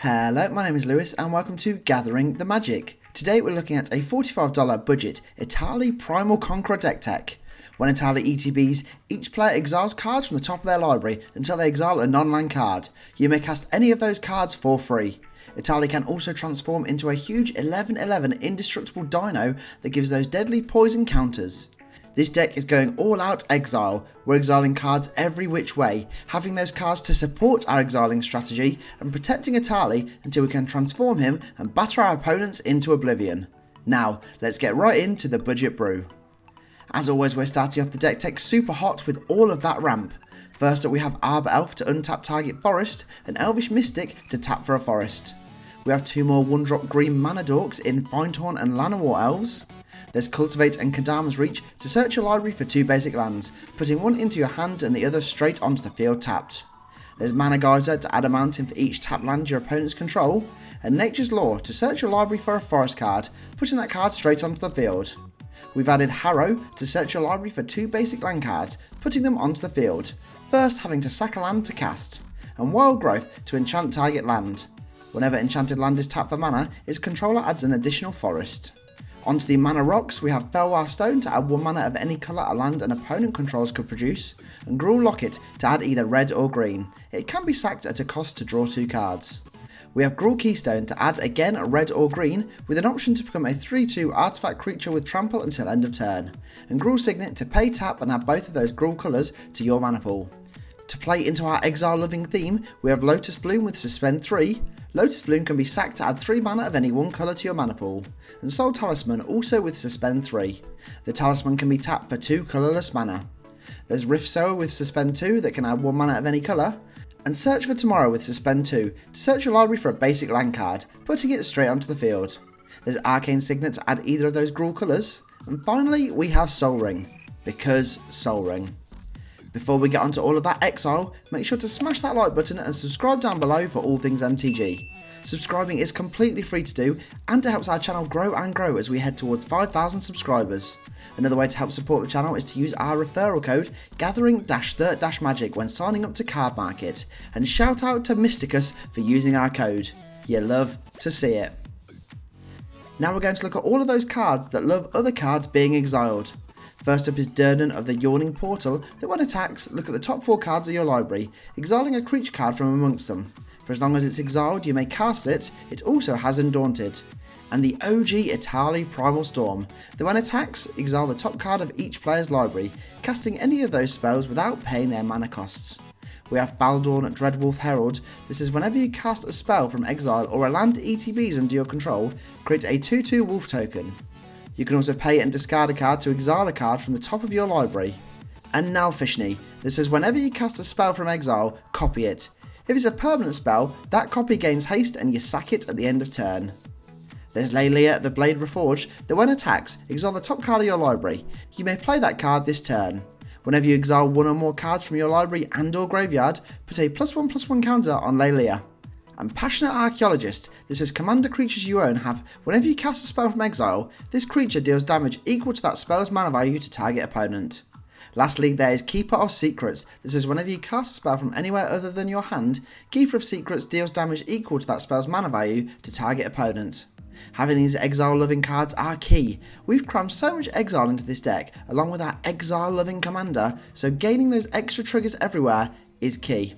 Hello, my name is Lewis and welcome to Gathering the Magic. Today we're looking at a $45 budget Etali Primal Conqueror deck tech. When Etali ETBs, each player exiles cards from the top of their library until they exile a non-land card. You may cast any of those cards for free. Etali can also transform into a huge 11/11 indestructible dino that gives those deadly poison counters. This deck is going all out exile. We're exiling cards every which way, having those cards to support our exiling strategy and protecting Etali until we can transform him and batter our opponents into oblivion. Now, let's get right into the budget brew. As always, we're starting off the deck tech super hot with all of that ramp. First up we have Arbor Elf to untap target forest and Elvish Mystic to tap for a forest. We have two more 1-drop green mana dorks in Finethorn and Llanowar Elves. There's Cultivate and Kadama's Reach to search your library for 2 basic lands, putting one into your hand and the other straight onto the field tapped. There's Mana Geyser to add a mountain for each tapped land your opponents control, and Nature's Law to search your library for a forest card, putting that card straight onto the field. We've added Harrow to search your library for 2 basic land cards, putting them onto the field, first having to sack a land to cast, and Wild Growth to enchant target land. Whenever enchanted land is tapped for mana, its controller adds an additional forest. Onto the mana rocks, we have Felwar Stone to add 1 mana of any colour a land an opponent controls could produce, and Gruul Locket to add either red or green. It can be sacked at a cost to draw 2 cards. We have Gruul Keystone to add again red or green, with an option to become a 3/2 artifact creature with trample until end of turn, and Gruul Signet to pay tap and add both of those Gruul colours to your mana pool. To play into our exile loving theme, we have Lotus Bloom with Suspend 3. Lotus Bloom can be sacked to add 3 mana of any 1 colour to your mana pool, and Soul Talisman also with Suspend 3. The talisman can be tapped for 2 colourless mana. There's Rift Sower with Suspend 2 that can add 1 mana of any colour, and Search for Tomorrow with Suspend 2 to search your library for a basic land card, putting it straight onto the field. There's Arcane Signet to add either of those Gruul colours, and finally we have Soul Ring, because Soul Ring. Before we get onto all of that exile, make sure to smash that like button and subscribe down below for all things MTG. Subscribing is completely free to do, and it helps our channel grow and grow as we head towards 5,000 subscribers. Another way to help support the channel is to use our referral code Gathering-Third-Magic when signing up to Card Market, and shout out to Mysticus for using our code. You love to see it. Now we're going to look at all of those cards that love other cards being exiled. First up is Durnan of the Yawning Portal that when attacks, look at the top 4 cards of your library, exiling a creature card from amongst them. For as long as it's exiled, you may cast it. It also has Undaunted. And the OG Etali Primal Storm that when attacks, exile the top card of each player's library, casting any of those spells without paying their mana costs. We have Baldorn Dreadwolf Herald. This is whenever you cast a spell from exile or a land ETBs under your control, create a 2/2 wolf token. You can also pay and discard a card to exile a card from the top of your library. And Nalfishni, this is whenever you cast a spell from exile, copy it. If it's a permanent spell, that copy gains haste and you sack it at the end of turn. There's Lelia the Blade Reforged that when attacks, exile the top card of your library. You may play that card this turn. Whenever you exile 1 or more cards from your library and or graveyard, put a +1/+1 counter on Lelia. And Passionate Archaeologist, this is commander creatures you own have, whenever you cast a spell from exile, this creature deals damage equal to that spell's mana value to target opponent. Lastly, there is Keeper of Secrets. This is whenever you cast a spell from anywhere other than your hand, Keeper of Secrets deals damage equal to that spell's mana value to target opponent. Having these exile loving cards are key. We've crammed so much exile into this deck, along with our exile loving commander, so gaining those extra triggers everywhere is key.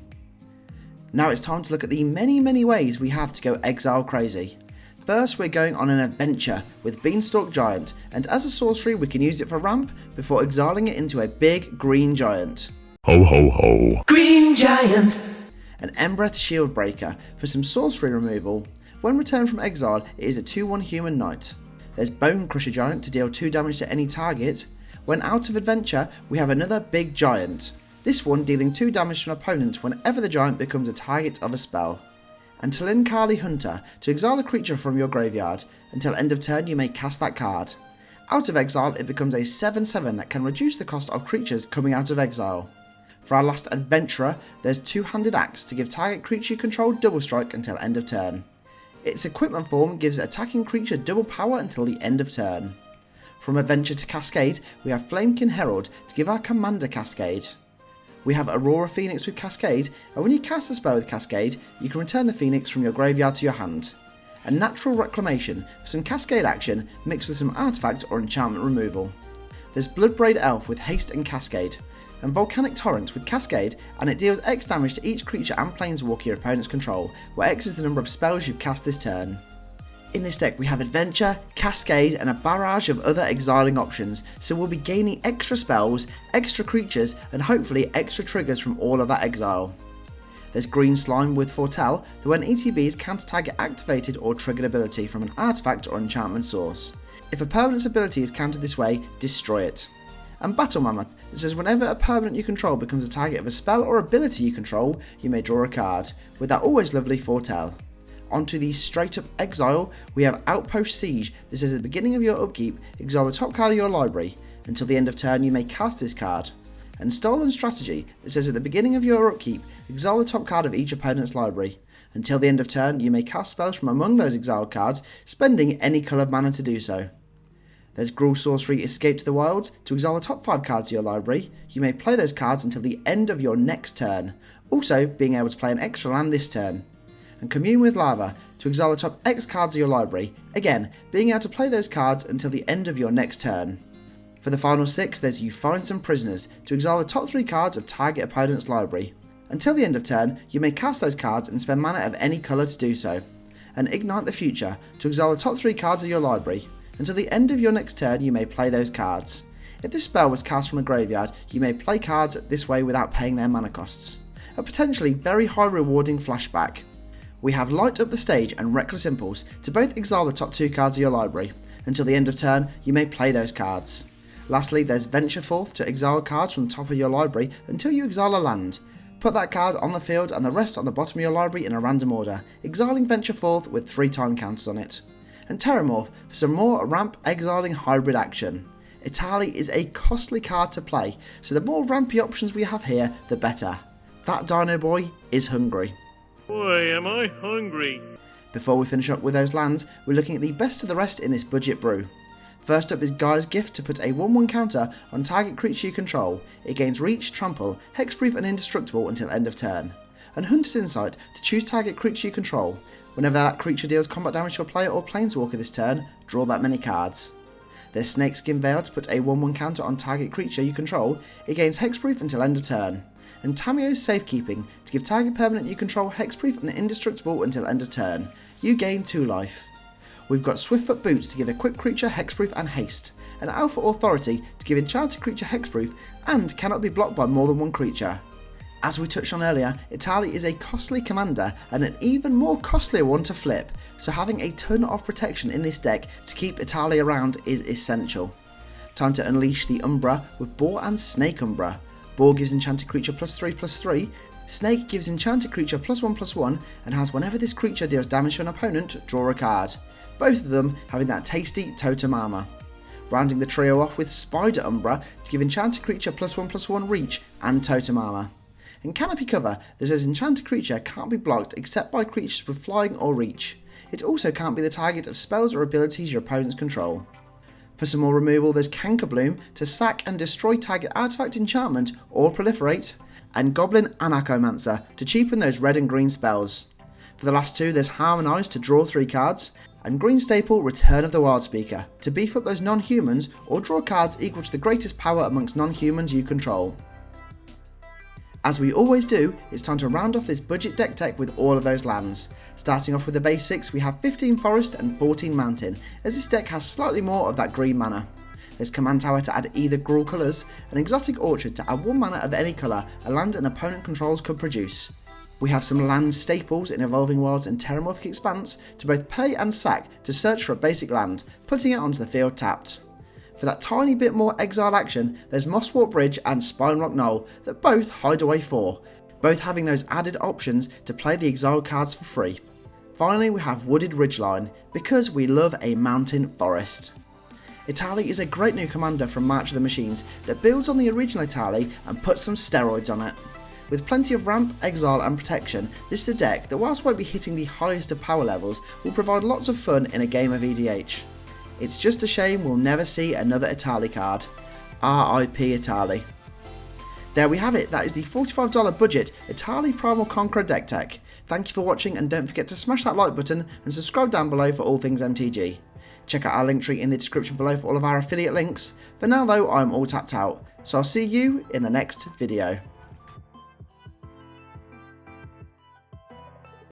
Now it's time to look at the many ways we have to go exile crazy. First we're going on an adventure with Beanstalk Giant, and as a sorcery we can use it for ramp before exiling it into a big green giant. Ho ho ho. Green Giant. An Embereth Shieldbreaker for some sorcery removal. When returned from exile it is a 2/1 human knight. There's Bone Crusher Giant to deal 2 damage to any target. When out of adventure we have another big giant. This one dealing 2 damage to an opponent whenever the giant becomes a target of a spell. And Talinkali Hunter to exile a creature from your graveyard. Until end of turn you may cast that card. Out of exile it becomes a 7/7 that can reduce the cost of creatures coming out of exile. For our last adventurer, there's Two-Handed Axe to give target creature you control double strike until end of turn. Its equipment form gives attacking creature double power until the end of turn. From adventure to Cascade, we have Flamekin Herald to give our commander Cascade. We have Aurora Phoenix with Cascade, and when you cast a spell with Cascade, you can return the Phoenix from your graveyard to your hand. A Natural Reclamation for some Cascade action mixed with some artifact or enchantment removal. There's Bloodbraid Elf with Haste and Cascade, and Volcanic Torrent with Cascade, and it deals X damage to each creature and planeswalker your opponents control, where X is the number of spells you've cast this turn. In this deck we have Adventure, Cascade and a barrage of other exiling options, so we'll be gaining extra spells, extra creatures and hopefully extra triggers from all of that exile. There's Green Slime with Foretell, that when ETBs counter-target activated or triggered ability from an artifact or enchantment source. If a permanent's ability is countered this way, destroy it. And Battle Mammoth, that says whenever a permanent you control becomes a target of a spell or ability you control, you may draw a card, with that always lovely Foretell. Onto the straight up exile, we have Outpost Siege, that says at the beginning of your upkeep, exile the top card of your library. Until the end of turn you may cast this card. And Stolen Strategy, that says at the beginning of your upkeep, exile the top card of each opponent's library. Until the end of turn, you may cast spells from among those exiled cards, spending any coloured mana to do so. There's Gruul Sorcery Escape to the Wilds, to exile the top 5 cards of your library. You may play those cards until the end of your next turn, also being able to play an extra land this turn. And Commune with Lava, to exile the top X cards of your library, again being able to play those cards until the end of your next turn. For the final 6, there's You Find Some Prisoners, to exile the top 3 cards of target opponent's library. Until the end of turn, you may cast those cards and spend mana of any colour to do so. And Ignite the Future, to exile the top 3 cards of your library. Until the end of your next turn, you may play those cards. If this spell was cast from a graveyard, you may play cards this way without paying their mana costs. A potentially very high rewarding flashback. We have Light Up the Stage and Reckless Impulse, to both exile the top 2 cards of your library. Until the end of turn, you may play those cards. Lastly, there's Venture Forth, to exile cards from the top of your library until you exile a land. Put that card on the field and the rest on the bottom of your library in a random order, exiling Venture Forth with 3 time counters on it. And Terramorph for some more ramp exiling hybrid action. Etali is a costly card to play, so the more rampy options we have here, the better. That Dino Boy is hungry. Boy, am I hungry. Before we finish up with those lands, we're looking at the best of the rest in this budget brew. First up is Gaia's Gift, to put a 1/1 counter on target creature you control. It gains Reach, Trample, Hexproof and Indestructible until end of turn. And Hunter's Insight, to choose target creature you control. Whenever that creature deals combat damage to a player or planeswalker this turn, draw that many cards. There's Snakeskin Veil, to put a 1/1 counter on target creature you control. It gains Hexproof until end of turn. And Tamio's Safekeeping, to give target permanent you control Hexproof and Indestructible until end of turn. You gain 2 life. We've got Swiftfoot Boots, to give equipped creature Hexproof and Haste, and Alpha Authority, to give enchanted creature Hexproof and cannot be blocked by more than 1 creature. As we touched on earlier, Etali is a costly commander and an even more costlier one to flip, so having a ton of protection in this deck to keep Etali around is essential. Time to unleash the Umbra with Boar and Snake Umbra. Boar gives enchanted creature +3/+3, Snake gives enchanted creature +1/+1 and has whenever this creature deals damage to an opponent, draw a card. Both of them having that tasty totem armor. Rounding the trio off with Spider Umbra, to give enchanted creature +1/+1 reach and totem armor. And Canopy Cover, that says enchanted creature can't be blocked except by creatures with flying or reach. It also can't be the target of spells or abilities your opponents control. For some more removal, there's Cankerbloom, to sack and destroy target artifact, enchantment or proliferate, and Goblin Anarchomancer, to cheapen those red and green spells. For the last 2, there's Harmonize, to draw 3 cards, and Green Staple Return of the Wildspeaker, to beef up those non-humans or draw cards equal to the greatest power amongst non-humans you control. As we always do, it's time to round off this budget deck tech with all of those lands. Starting off with the basics, we have 15 Forest and 14 Mountain, as this deck has slightly more of that green mana. There's Command Tower to add either Gruul colours, and Exotic Orchard to add 1 mana of any colour a land an opponent controls could produce. We have some land staples in Evolving Wilds and Terramorphic Expanse to both pay and sack to search for a basic land, putting it onto the field tapped. For that tiny bit more exile action, there's Mosswalk Bridge and Spinerock Knoll that both hide away 4, both having those added options to play the exile cards for free. Finally, we have Wooded Ridgeline, because we love a mountain forest. Etali is a great new commander from March of the Machines that builds on the original Etali and puts some steroids on it. With plenty of ramp, exile and protection, this is a deck that, whilst won't be hitting the highest of power levels, will provide lots of fun in a game of EDH. It's just a shame we'll never see another Etali card. R.I.P. Etali. There we have it, that is the $45 budget Etali Primal Conqueror deck tech. Thank you for watching, and don't forget to smash that like button and subscribe down below for all things MTG. Check out our link tree in the description below for all of our affiliate links. For now though, I'm all tapped out, so I'll see you in the next video.